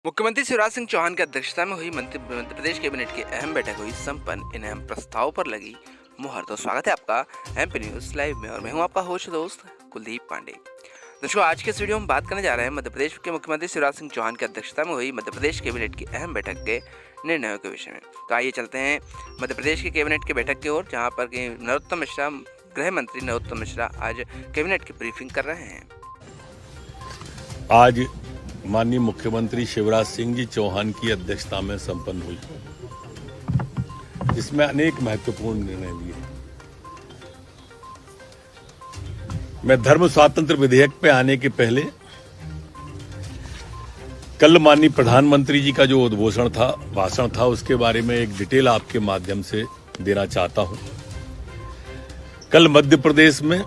मुख्यमंत्री शिवराज सिंह चौहान की अध्यक्षता में हुई मध्य प्रदेश कैबिनेट की अहम बैठक हुई संपन्न। इन अहम प्रस्तावों पर लगी मुहर। तो स्वागत है आपका एमपी न्यूज लाइव में और मैं हूं आपका होस्ट दोस्त कुलदीप पांडे। दोस्तों, आज के इस वीडियो में बात करने जा रहे हैं मध्य प्रदेश के मुख्यमंत्री शिवराज सिंह चौहान की अध्यक्षता में हुई मध्य प्रदेश कैबिनेट की अहम बैठक के निर्णयों के विषय में। तो आइए चलते हैं मध्य प्रदेश की कैबिनेट की बैठक की ओर, जहाँ पर नरोत्तम मिश्रा, गृह मंत्री नरोत्तम मिश्रा आज कैबिनेट की ब्रीफिंग कर रहे हैं। आज माननीय मुख्यमंत्री शिवराज सिंह जी चौहान की अध्यक्षता में संपन्न हुई, इसमें अनेक महत्वपूर्ण निर्णय लिए। मैं धर्म स्वातंत्र विधेयक पे आने के पहले कल माननीय प्रधानमंत्री जी का जो भाषण था उसके बारे में एक डिटेल आपके माध्यम से देना चाहता हूं। कल मध्य प्रदेश में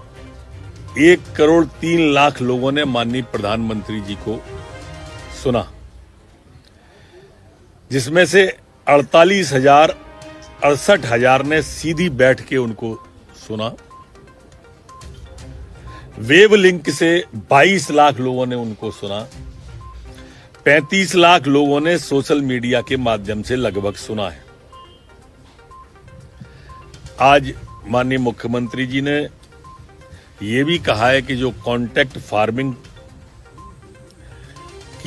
1,03,00,000 लोगों ने माननीय प्रधानमंत्री जी को सुना, जिसमें से 68,000 ने सीधी बैठ के उनको सुना। वेब लिंक से 22 लाख लोगों ने उनको सुना। 35 लाख लोगों ने सोशल मीडिया के माध्यम से लगभग सुना है। आज माननीय मुख्यमंत्री जी ने ये भी कहा है कि जो कॉन्ट्रैक्ट फार्मिंग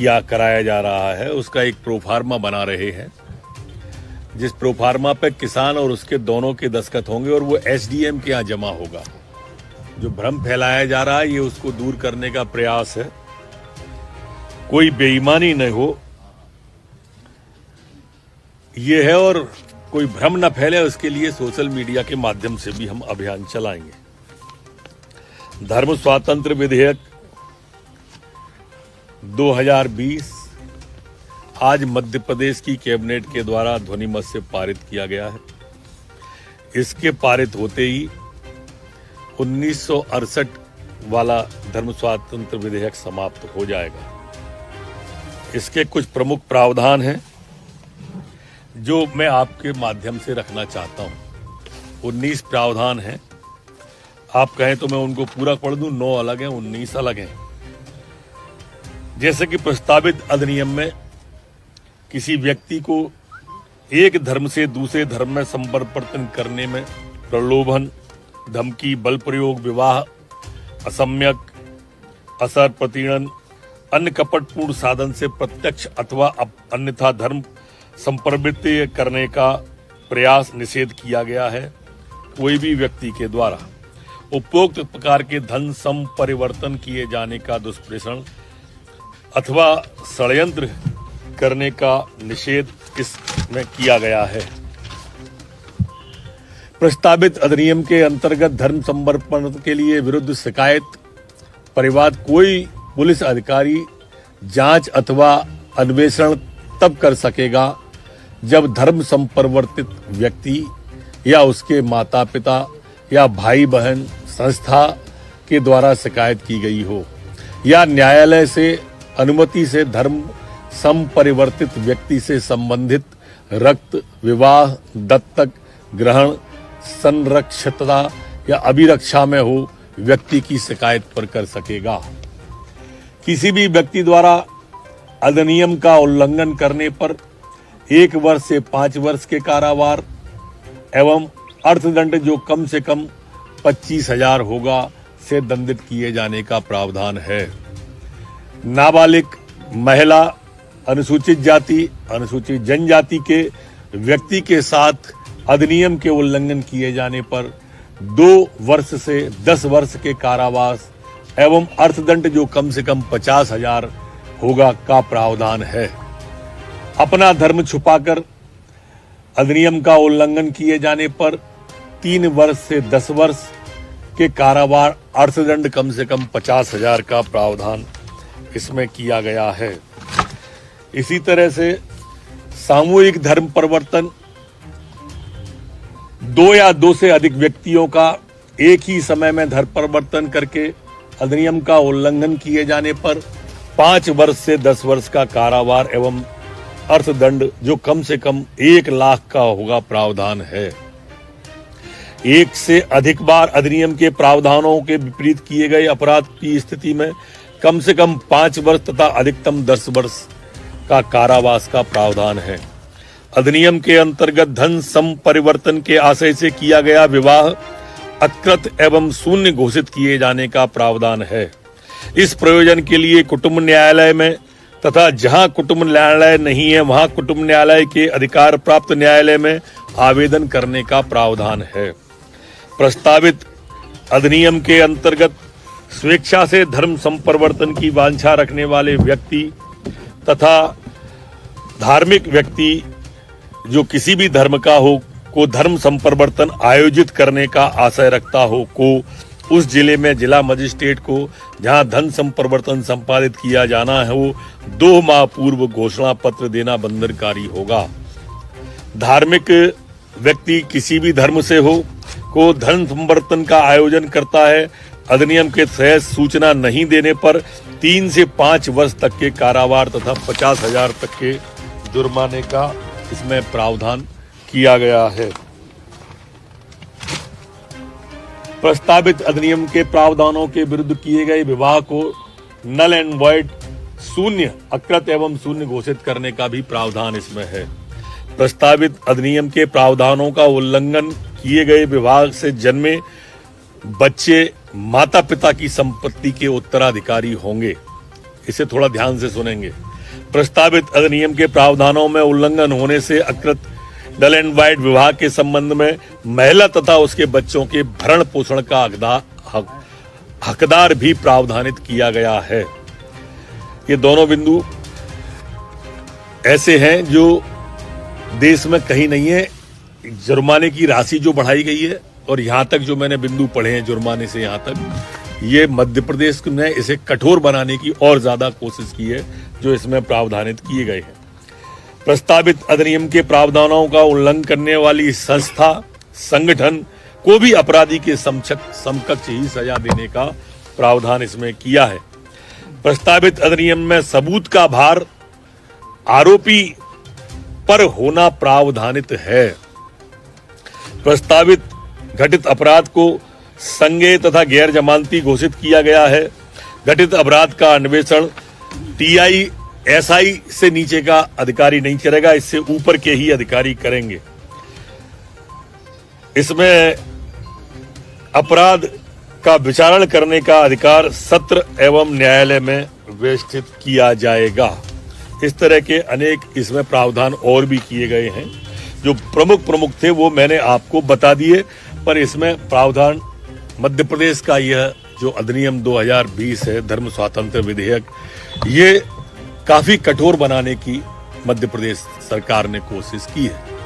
कराया जा रहा है उसका एक प्रोफार्मा बना रहे हैं, जिस प्रोफार्मा पे किसान और उसके दोनों के दस्तखत होंगे और वो एसडीएम के यहां जमा होगा। जो भ्रम फैलाया जा रहा है ये उसको दूर करने का प्रयास है, कोई बेईमानी न हो ये है, और कोई भ्रम न फैले उसके लिए सोशल मीडिया के माध्यम से भी हम अभियान चलाएंगे। धर्म स्वातंत्र विधेयक 2020 आज मध्य प्रदेश की कैबिनेट के द्वारा ध्वनिमत से पारित किया गया है। इसके पारित होते ही 1968 वाला धर्म स्वातंत्र विधेयक समाप्त हो जाएगा। इसके कुछ प्रमुख प्रावधान हैं जो मैं आपके माध्यम से रखना चाहता हूं। 19 प्रावधान हैं, आप कहें तो मैं उनको पूरा पढ़ दूं। 9 अलग हैं, 19 अलग हैं। जैसे कि प्रस्तावित अधिनियम में किसी व्यक्ति को एक धर्म से दूसरे धर्म में संपरिवर्तन करने में प्रलोभन, धमकी, बल प्रयोग, विवाह, असम्यक, असर, प्रतिणन, अन्य कपटपूर्ण साधन से प्रत्यक्ष अथवा अन्यथा धर्म संपरिवर्तित करने का प्रयास निषेध किया गया है। कोई भी व्यक्ति के द्वारा उपरोक्त प्रकार के धन संपरिवर्तन किए जाने का दुष्प्रेषण अथवा षड्यंत्र करने का निषेध इसमें किया गया है। प्रस्तावित अधिनियम के अंतर्गत धर्म संपरिवर्तन के लिए विरुद्ध शिकायत परिवाद कोई पुलिस अधिकारी जांच अथवा अन्वेषण तब कर सकेगा जब धर्म संपरिवर्तित व्यक्ति या उसके माता पिता या भाई बहन संस्था के द्वारा शिकायत की गई हो, या न्यायालय से अनुमति से धर्म संपरिवर्तित व्यक्ति से संबंधित रक्त, विवाह, दत्तक ग्रहण, संरक्षितता या अभिरक्षा में हो व्यक्ति की शिकायत पर कर सकेगा। किसी भी व्यक्ति द्वारा अधिनियम का उल्लंघन करने पर 1 वर्ष से 5 वर्ष के कारावार एवं अर्थदंड जो कम से कम 25,000 होगा से दंडित किए जाने का प्रावधान है। नाबालिग महिला, अनुसूचित जाति, अनुसूचित जनजाति के व्यक्ति के साथ अधिनियम के उल्लंघन किए जाने पर 2 वर्ष से 10 वर्ष के कारावास एवं अर्थदंड जो कम से कम 50,000 होगा का प्रावधान है। अपना धर्म छुपाकर अधिनियम का उल्लंघन किए जाने पर 3 वर्ष से 10 वर्ष के कारावार, अर्थदंड कम से कम 50,000 का प्रावधान इसमें किया गया है। इसी तरह से सामूहिक धर्म परिवर्तन, 2 या 2 से अधिक व्यक्तियों का एक ही समय में धर्म परिवर्तन करके अधिनियम का उल्लंघन किए जाने पर 5 वर्ष से 10 वर्ष का कारावार एवं अर्थदंड जो कम से कम 1 लाख का होगा प्रावधान है। 1 से अधिक बार अधिनियम के प्रावधानों के विपरीत किए गए अपराध की स्थिति में कम से कम 5 वर्ष तथा अधिकतम 10 वर्ष का कारावास का प्रावधान है। अधिनियम के अंतर्गत धन संपरिवर्तन के आशय से किया गया विवाह अकृत एवं शून्य घोषित किए जाने का प्रावधान है। इस प्रयोजन के लिए कुटुंब न्यायालय में तथा जहां कुटुंब न्यायालय नहीं है वहां कुटुंब न्यायालय के अधिकार प्राप्त न्यायालय में आवेदन करने का प्रावधान है। प्रस्तावित अधिनियम के अंतर्गत स्वेच्छा से धर्म संपरिवर्तन की वांछा रखने वाले व्यक्ति तथा धार्मिक व्यक्ति जो किसी भी धर्म का हो को धर्म संपरिवर्तन आयोजित करने का आशय रखता हो को उस जिले में जिला मजिस्ट्रेट को जहां धन संपरिवर्तन संपादित किया जाना है वो 2 माह पूर्व घोषणा पत्र देना बंधनकारी होगा। धार्मिक व्यक्ति किसी भी धर्म से हो को धन संपरिवर्तन का आयोजन करता है, अधिनियम के तहत सूचना नहीं देने पर 3 से 5 वर्ष तक के कारावास तथा 50,000 तक के जुर्माने का इसमें प्रावधान किया गया है। प्रस्तावित अधिनियम के प्रावधानों के विरुद्ध किए गए विवाह को नल एंड वॉइड शून्य अकृत एवं शून्य घोषित करने का भी प्रावधान इसमें है। प्रस्तावित अधिनियम के प्रावधानों का उल्लंघन किए गए विवाह से जन्मे बच्चे माता पिता की संपत्ति के उत्तराधिकारी होंगे। इसे थोड़ा ध्यान से सुनेंगे। प्रस्तावित अधिनियम के प्रावधानों में उल्लंघन होने से अकृत नल एंड वाइड विवाह के संबंध में महिला तथा उसके बच्चों के भरण पोषण का हकदार भी प्रावधानित किया गया है। ये दोनों बिंदु ऐसे हैं जो देश में कहीं नहीं है। जुर्माने की राशि जो बढ़ाई गई है और यहां तक जो मैंने बिंदु पढ़े हैं जुर्माने से यहां तक, ये मध्य प्रदेश ने इसे कठोर बनाने की और ज्यादा कोशिश की है जो इसमें प्रावधानित किए गए हैं। प्रस्तावित अधिनियम के प्रावधानों का उल्लंघन करने वाली संस्था संगठन को भी अपराधी के समकक्ष ही सजा देने का प्रावधान इसमें किया है। प्रस्तावित अधिनियम में सबूत का भार आरोपी पर होना प्रावधानित है। प्रस्तावित घटित अपराध को संज्ञेय तथा गैर जमानती घोषित किया गया है। घटित अपराध का अन्वेषण टीआई एसआई से नीचे का अधिकारी नहीं करेगा, इससे ऊपर के ही अधिकारी करेंगे। इसमें अपराध का विचारण करने का अधिकार सत्र एवं न्यायालय में व्यवस्थित किया जाएगा। इस तरह के अनेक इसमें प्रावधान और भी किए गए हैं। जो प्रमुख थे वो मैंने आपको बता दिए, पर इसमें प्रावधान मध्य प्रदेश का यह जो अधिनियम 2020 है धर्म स्वातंत्र विधेयक, ये काफी कठोर बनाने की मध्य प्रदेश सरकार ने कोशिश की है।